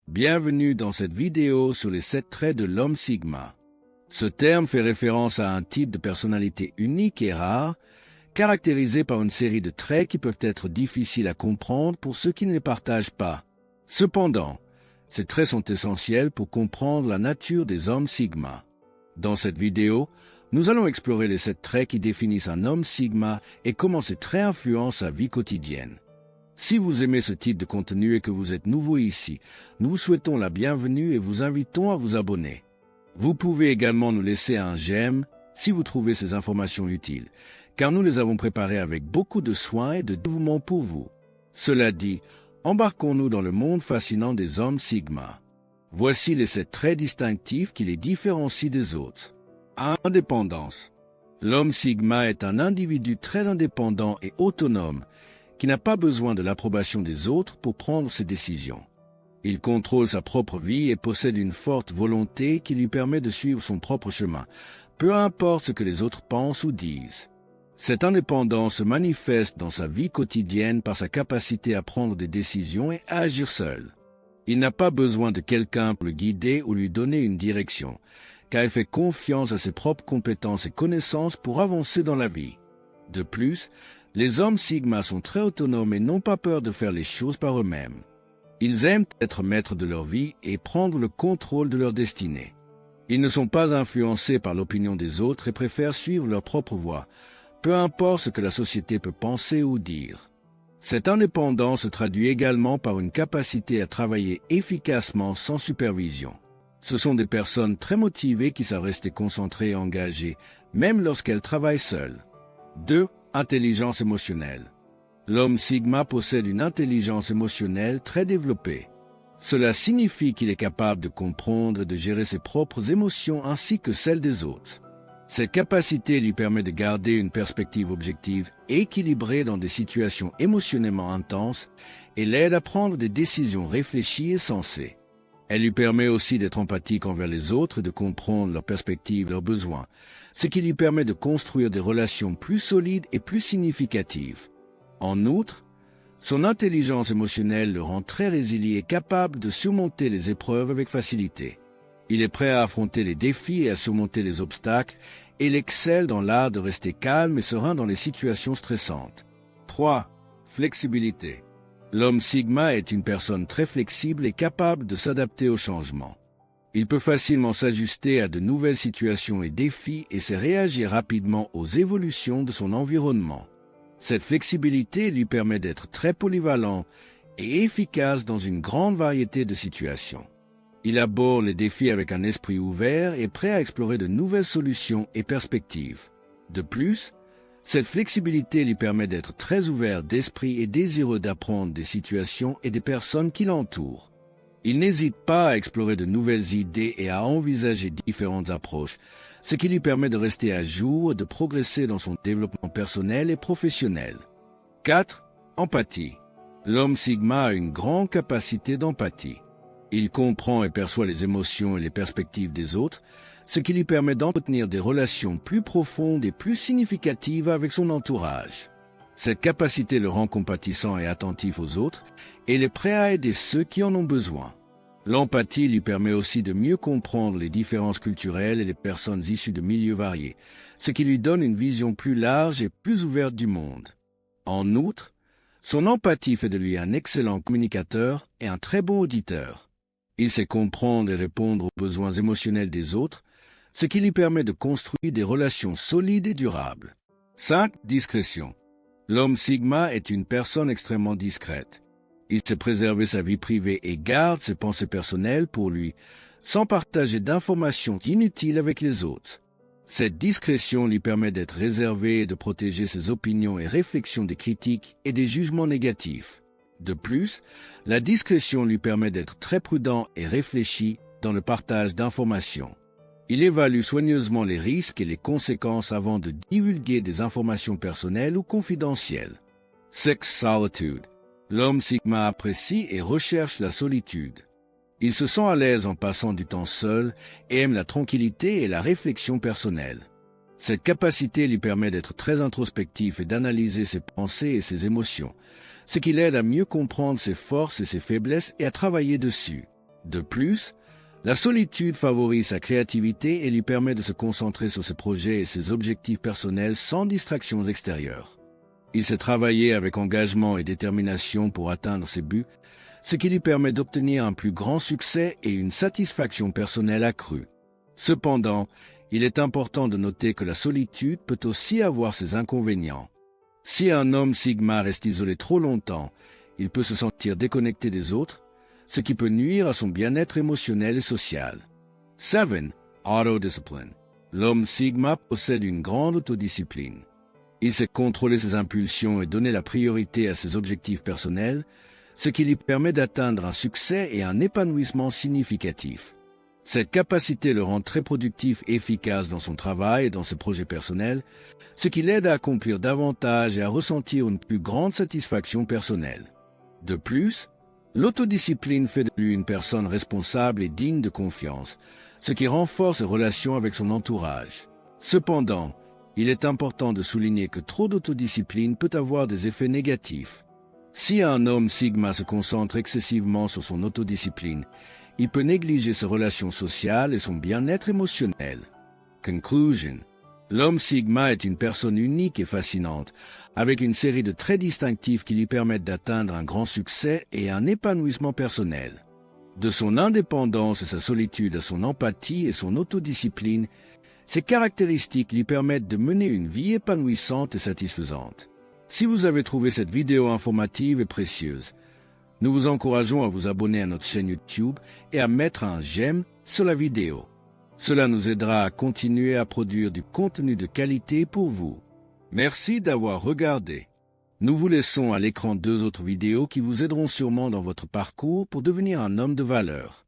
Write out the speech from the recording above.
Bienvenue dans cette vidéo sur les 7 traits de l'homme Sigma. Ce terme fait référence à un type de personnalité unique et rare, caractérisé par une série de traits qui peuvent être difficiles à comprendre pour ceux qui ne les partagent pas. Cependant, ces traits sont essentiels pour comprendre la nature des hommes Sigma. Dans cette vidéo, nous allons explorer les 7 traits qui définissent un homme Sigma et comment ces traits influencent sa vie quotidienne. Si vous aimez ce type de contenu et que vous êtes nouveau ici, nous vous souhaitons la bienvenue et vous invitons à vous abonner. Vous pouvez également nous laisser un j'aime si vous trouvez ces informations utiles, car nous les avons préparées avec beaucoup de soin et de dévouement pour vous. Cela dit, embarquons-nous dans le monde fascinant des hommes Sigma. Voici les 7 traits distinctifs qui les différencient des autres. Indépendance. L'homme Sigma est un individu très indépendant et autonome, qui n'a pas besoin de l'approbation des autres pour prendre ses décisions. Il contrôle sa propre vie et possède une forte volonté qui lui permet de suivre son propre chemin, peu importe ce que les autres pensent ou disent. Cette indépendance se manifeste dans sa vie quotidienne par sa capacité à prendre des décisions et à agir seul. Il n'a pas besoin de quelqu'un pour le guider ou lui donner une direction, car il fait confiance à ses propres compétences et connaissances pour avancer dans la vie. De plus, les hommes Sigma sont très autonomes et n'ont pas peur de faire les choses par eux-mêmes. Ils aiment être maîtres de leur vie et prendre le contrôle de leur destinée. Ils ne sont pas influencés par l'opinion des autres et préfèrent suivre leur propre voie, peu importe ce que la société peut penser ou dire. Cette indépendance se traduit également par une capacité à travailler efficacement sans supervision. Ce sont des personnes très motivées qui savent rester concentrées et engagées, même lorsqu'elles travaillent seules. 2. Intelligence émotionnelle. L'homme Sigma possède une intelligence émotionnelle très développée. Cela signifie qu'il est capable de comprendre et de gérer ses propres émotions ainsi que celles des autres. Cette capacité lui permet de garder une perspective objective et équilibrée dans des situations émotionnellement intenses et l'aide à prendre des décisions réfléchies et sensées. Elle lui permet aussi d'être empathique envers les autres et de comprendre leurs perspectives, leurs besoins, ce qui lui permet de construire des relations plus solides et plus significatives. En outre, son intelligence émotionnelle le rend très résilient et capable de surmonter les épreuves avec facilité. Il est prêt à affronter les défis et à surmonter les obstacles, et il excelle dans l'art de rester calme et serein dans les situations stressantes. 3. Flexibilité. L'homme Sigma est une personne très flexible et capable de s'adapter aux changements. Il peut facilement s'ajuster à de nouvelles situations et défis et sait réagir rapidement aux évolutions de son environnement. Cette flexibilité lui permet d'être très polyvalent et efficace dans une grande variété de situations. Il aborde les défis avec un esprit ouvert et prêt à explorer de nouvelles solutions et perspectives. De plus, cette flexibilité lui permet d'être très ouvert d'esprit et désireux d'apprendre des situations et des personnes qui l'entourent. Il n'hésite pas à explorer de nouvelles idées et à envisager différentes approches, ce qui lui permet de rester à jour et de progresser dans son développement personnel et professionnel. 4. Empathie. L'homme Sigma a une grande capacité d'empathie. Il comprend et perçoit les émotions et les perspectives des autres, ce qui lui permet d'entretenir des relations plus profondes et plus significatives avec son entourage. Cette capacité le rend compatissant et attentif aux autres, et il est prêt à aider ceux qui en ont besoin. L'empathie lui permet aussi de mieux comprendre les différences culturelles et les personnes issues de milieux variés, ce qui lui donne une vision plus large et plus ouverte du monde. En outre, son empathie fait de lui un excellent communicateur et un très bon auditeur. Il sait comprendre et répondre aux besoins émotionnels des autres, ce qui lui permet de construire des relations solides et durables. 5. Discrétion. L'homme Sigma est une personne extrêmement discrète. Il sait préserver sa vie privée et garde ses pensées personnelles pour lui, sans partager d'informations inutiles avec les autres. Cette discrétion lui permet d'être réservé et de protéger ses opinions et réflexions des critiques et des jugements négatifs. De plus, la discrétion lui permet d'être très prudent et réfléchi dans le partage d'informations. Il évalue soigneusement les risques et les conséquences avant de divulguer des informations personnelles ou confidentielles. 6. Solitude. L'homme Sigma apprécie et recherche la solitude. Il se sent à l'aise en passant du temps seul et aime la tranquillité et la réflexion personnelle. Cette capacité lui permet d'être très introspectif et d'analyser ses pensées et ses émotions, ce qui l'aide à mieux comprendre ses forces et ses faiblesses et à travailler dessus. De plus, la solitude favorise sa créativité et lui permet de se concentrer sur ses projets et ses objectifs personnels sans distractions extérieures. Il sait travailler avec engagement et détermination pour atteindre ses buts, ce qui lui permet d'obtenir un plus grand succès et une satisfaction personnelle accrue. Cependant, il est important de noter que la solitude peut aussi avoir ses inconvénients. Si un homme Sigma reste isolé trop longtemps, il peut se sentir déconnecté des autres, ce qui peut nuire à son bien-être émotionnel et social. 7. Autodiscipline. L'homme Sigma possède une grande autodiscipline. Il sait contrôler ses impulsions et donner la priorité à ses objectifs personnels, ce qui lui permet d'atteindre un succès et un épanouissement significatif. Cette capacité le rend très productif et efficace dans son travail et dans ses projets personnels, ce qui l'aide à accomplir davantage et à ressentir une plus grande satisfaction personnelle. De plus, l'autodiscipline fait de lui une personne responsable et digne de confiance, ce qui renforce ses relations avec son entourage. Cependant, il est important de souligner que trop d'autodiscipline peut avoir des effets négatifs. Si un homme Sigma se concentre excessivement sur son autodiscipline, il peut négliger ses relations sociales et son bien-être émotionnel. Conclusion. L'homme Sigma est une personne unique et fascinante, avec une série de traits distinctifs qui lui permettent d'atteindre un grand succès et un épanouissement personnel. De son indépendance et sa solitude à son empathie et son autodiscipline, ces caractéristiques lui permettent de mener une vie épanouissante et satisfaisante. Si vous avez trouvé cette vidéo informative et précieuse, nous vous encourageons à vous abonner à notre chaîne YouTube et à mettre un j'aime sur la vidéo. Cela nous aidera à continuer à produire du contenu de qualité pour vous. Merci d'avoir regardé. Nous vous laissons à l'écran 2 autres vidéos qui vous aideront sûrement dans votre parcours pour devenir un homme de valeur.